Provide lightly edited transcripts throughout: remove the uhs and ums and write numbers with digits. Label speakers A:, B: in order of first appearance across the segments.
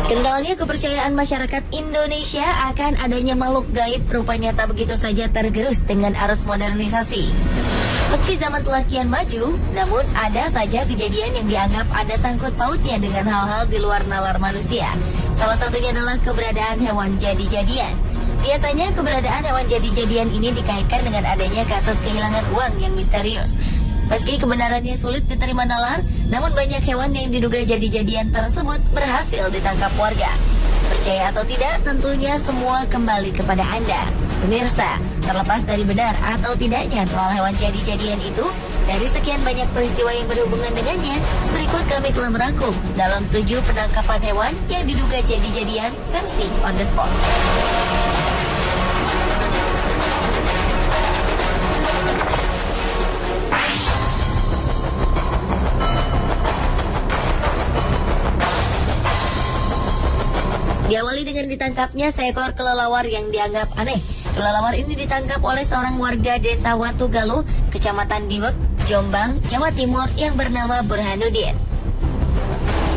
A: Kentalnya kepercayaan masyarakat Indonesia akan adanya makhluk gaib rupanya tak begitu saja tergerus dengan arus modernisasi. Meski zaman telah kian maju, namun ada saja kejadian yang dianggap ada sangkut pautnya dengan hal-hal di luar nalar manusia. Salah satunya adalah keberadaan hewan jadi-jadian. Biasanya keberadaan hewan jadi-jadian ini dikaitkan dengan adanya kasus kehilangan uang yang misterius. Meski kebenarannya sulit diterima nalar, namun banyak hewan yang diduga jadi-jadian tersebut berhasil ditangkap warga. Percaya atau tidak, tentunya semua kembali kepada Anda. Pemirsa, terlepas dari benar atau tidaknya soal hewan jadi-jadian itu, dari sekian banyak peristiwa yang berhubungan dengannya, berikut kami telah merangkum dalam 7 penangkapan hewan yang diduga jadi-jadian versi on the spot. Diawali dengan ditangkapnya seekor kelelawar yang dianggap aneh. Kelelawar ini ditangkap oleh seorang warga desa Watugaluh, Kecamatan Diwek, Jombang, Jawa Timur yang bernama Burhanuddin.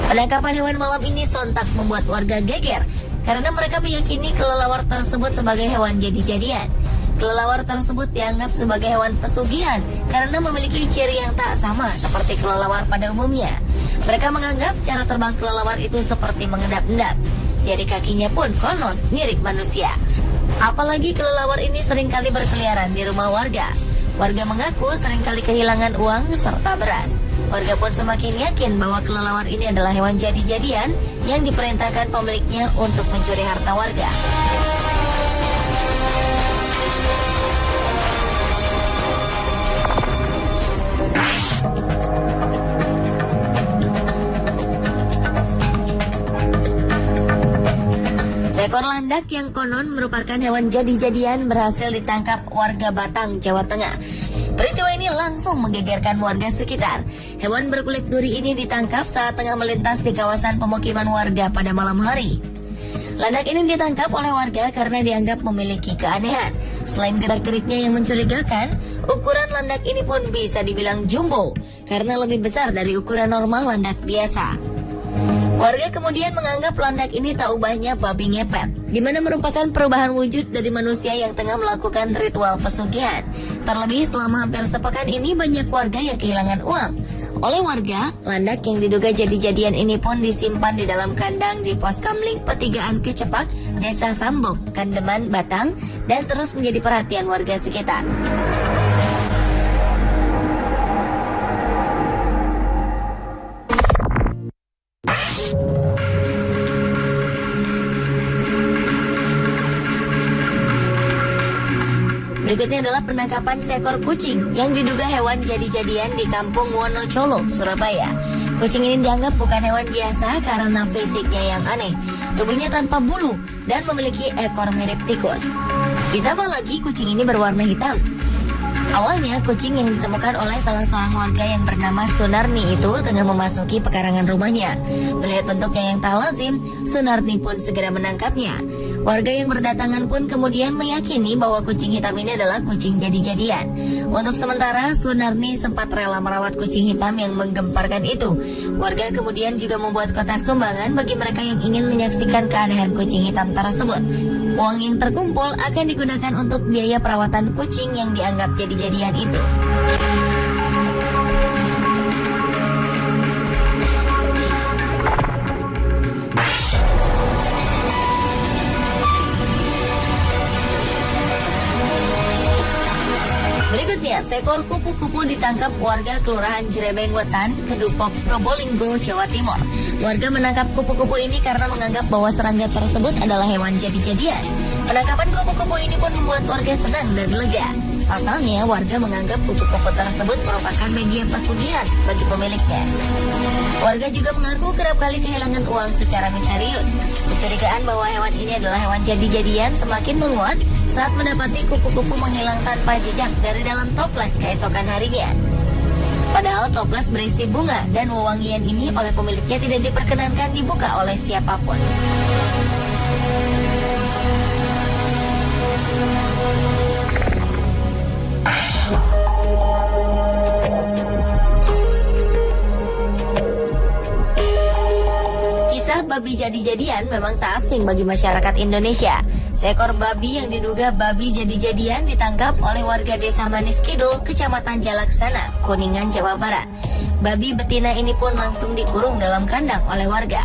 A: Penangkapan hewan malam ini sontak membuat warga geger karena mereka meyakini kelelawar tersebut sebagai hewan jadi-jadian. Kelelawar tersebut dianggap sebagai hewan pesugihan karena memiliki ciri yang tak sama seperti kelelawar pada umumnya. Mereka menganggap cara terbang kelelawar itu seperti mengendap-endap. Jari kakinya pun konon mirip manusia. Apalagi kelelawar ini seringkali berkeliaran di rumah warga. Warga mengaku seringkali kehilangan uang serta beras. Warga pun semakin yakin bahwa kelelawar ini adalah hewan jadi-jadian yang diperintahkan pemiliknya untuk mencuri harta warga. Seekor landak yang konon merupakan hewan jadi-jadian berhasil ditangkap warga Batang, Jawa Tengah. Peristiwa ini langsung menggegerkan warga sekitar. Hewan berkulit duri ini ditangkap saat tengah melintas di kawasan pemukiman warga pada malam hari. Landak ini ditangkap oleh warga karena dianggap memiliki keanehan. Selain gerak-geriknya yang mencurigakan, ukuran landak ini pun bisa dibilang jumbo karena lebih besar dari ukuran normal landak biasa. Warga kemudian menganggap landak ini tak ubahnya babi ngepet, di mana merupakan perubahan wujud dari manusia yang tengah melakukan ritual pesugihan. Terlebih selama hampir sepekan ini banyak warga yang kehilangan uang. Oleh warga, landak yang diduga jadi-jadian ini pun disimpan di dalam kandang di pos Kamling Petigaan Kecepak, Desa Sambong, Kandeman, Batang, dan terus menjadi perhatian warga sekitar. Berikutnya adalah penangkapan seekor kucing yang diduga hewan jadi-jadian di Kampung Wonocolo, Surabaya. Kucing ini dianggap bukan hewan biasa karena fisiknya yang aneh. Tubuhnya tanpa bulu dan memiliki ekor mirip tikus. Ditambah lagi kucing ini berwarna hitam. Awalnya kucing yang ditemukan oleh salah seorang warga yang bernama Sunarni itu tengah memasuki pekarangan rumahnya. Melihat bentuknya yang tak lazim, Sunarni pun segera menangkapnya. Warga yang berdatangan pun kemudian meyakini bahwa kucing hitam ini adalah kucing jadi-jadian. Untuk sementara, Sunarni sempat rela merawat kucing hitam yang menggemparkan itu. Warga kemudian juga membuat kotak sumbangan bagi mereka yang ingin menyaksikan keanehan kucing hitam tersebut. Uang yang terkumpul akan digunakan untuk biaya perawatan kucing yang dianggap jadi-jadian itu. Berikutnya, seekor kupu-kupu ditangkap warga Kelurahan Jerebeng Wetan, Kedupok, Probolinggo, Jawa Timur. Warga menangkap kupu-kupu ini karena menganggap bahwa serangga tersebut adalah hewan jadi-jadian. Penangkapan kupu-kupu ini pun membuat warga senang dan lega. Pasalnya, warga menganggap kupu-kupu tersebut merupakan media pesugihan bagi pemiliknya. Warga juga mengaku kerap kali kehilangan uang secara misterius. Kecurigaan bahwa hewan ini adalah hewan jadi-jadian semakin menguat saat mendapati kupu-kupu menghilang tanpa jejak dari dalam toples keesokan harinya. Padahal toples berisi bunga dan wewangian ini oleh pemiliknya tidak diperkenankan dibuka oleh siapapun. Kisah babi babi jadi-jadian memang tak asing bagi masyarakat Indonesia. Seekor babi yang diduga babi jadi-jadian ditangkap oleh warga Desa Manis Kidul, Kecamatan Jalaksana, Kuningan, Jawa Barat. Babi betina ini pun langsung dikurung dalam kandang oleh warga.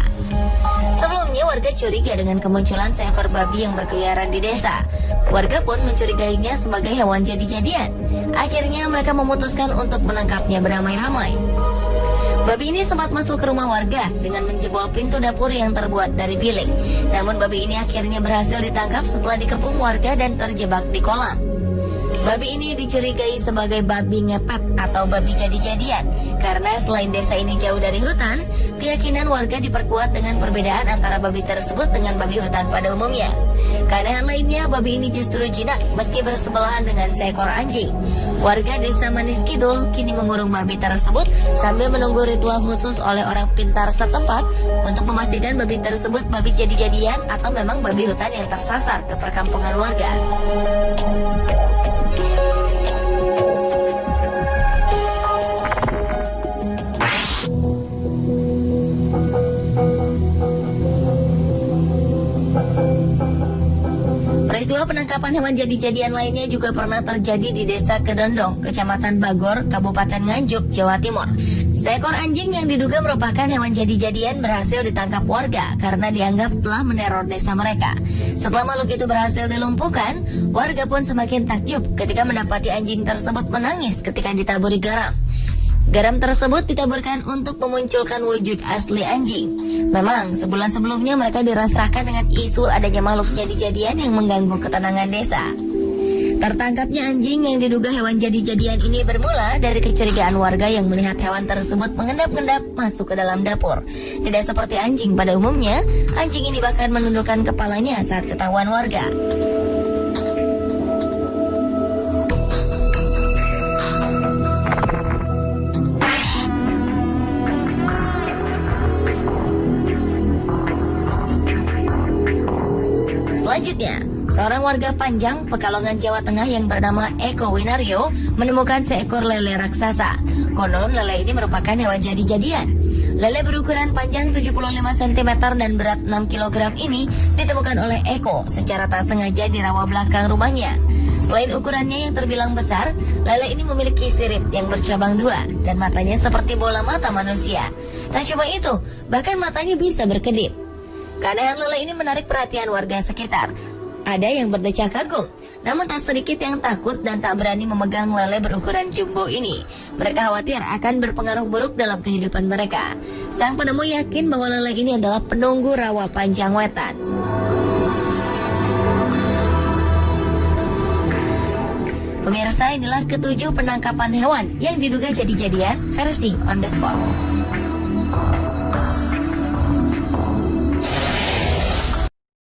A: Sebelumnya warga curiga dengan kemunculan seekor babi yang berkeliaran di desa. Warga pun mencurigainya sebagai hewan jadi-jadian. Akhirnya mereka memutuskan untuk menangkapnya beramai-ramai. Babi ini sempat masuk ke rumah warga dengan menjebol pintu dapur yang terbuat dari bilik. Namun babi ini akhirnya berhasil ditangkap setelah dikepung warga dan terjebak di kolam. Babi ini dicurigai sebagai babi ngepet atau babi jadi-jadian karena selain desa ini jauh dari hutan, keyakinan warga diperkuat dengan perbedaan antara babi tersebut dengan babi hutan pada umumnya. Keanehan lainnya, babi ini justru jinak meski bersebelahan dengan seekor anjing. Warga Desa Manis Kidul kini mengurung babi tersebut sambil menunggu ritual khusus oleh orang pintar setempat untuk memastikan babi tersebut babi jadi-jadian atau memang babi hutan yang tersasar ke perkampungan warga. Peristiwa penangkapan hewan jadi-jadian lainnya juga pernah terjadi di Desa Kedondong, Kecamatan Bagor, Kabupaten Nganjuk, Jawa Timur. Seekor anjing yang diduga merupakan hewan jadi-jadian berhasil ditangkap warga karena dianggap telah meneror desa mereka. Setelah makhluk itu berhasil dilumpuhkan, warga pun semakin takjub ketika mendapati anjing tersebut menangis ketika ditaburi garam. Garam tersebut ditaburkan untuk memunculkan wujud asli anjing. Memang sebulan sebelumnya mereka dirasakan dengan isu adanya makhluk jadi-jadian yang mengganggu ketenangan desa. Tertangkapnya anjing yang diduga hewan jadi-jadian ini bermula dari kecurigaan warga yang melihat hewan tersebut mengendap-endap masuk ke dalam dapur. Tidak seperti anjing pada umumnya, anjing ini bahkan menundukkan kepalanya saat ketahuan warga. Selanjutnya, seorang warga Panjang, Pekalongan, Jawa Tengah yang bernama Eko Winario menemukan seekor lele raksasa. Konon lele ini merupakan hewan jadi-jadian. Lele berukuran panjang 75 cm dan berat 6 kg ini ditemukan oleh Eko secara tak sengaja di rawa belakang rumahnya. Selain ukurannya yang terbilang besar, lele ini memiliki sirip yang bercabang dua dan matanya seperti bola mata manusia. Tak cuma itu, bahkan matanya bisa berkedip. Keanehan lele ini menarik perhatian warga sekitar. Ada yang berdecak kagum, namun tak sedikit yang takut dan tak berani memegang lele berukuran jumbo ini. Mereka khawatir akan berpengaruh buruk dalam kehidupan mereka. Sang penemu yakin bahwa lele ini adalah penunggu rawa Panjang Wetan. Pemirsa, inilah ketujuh penangkapan hewan yang diduga jadi-jadian versi on the spot.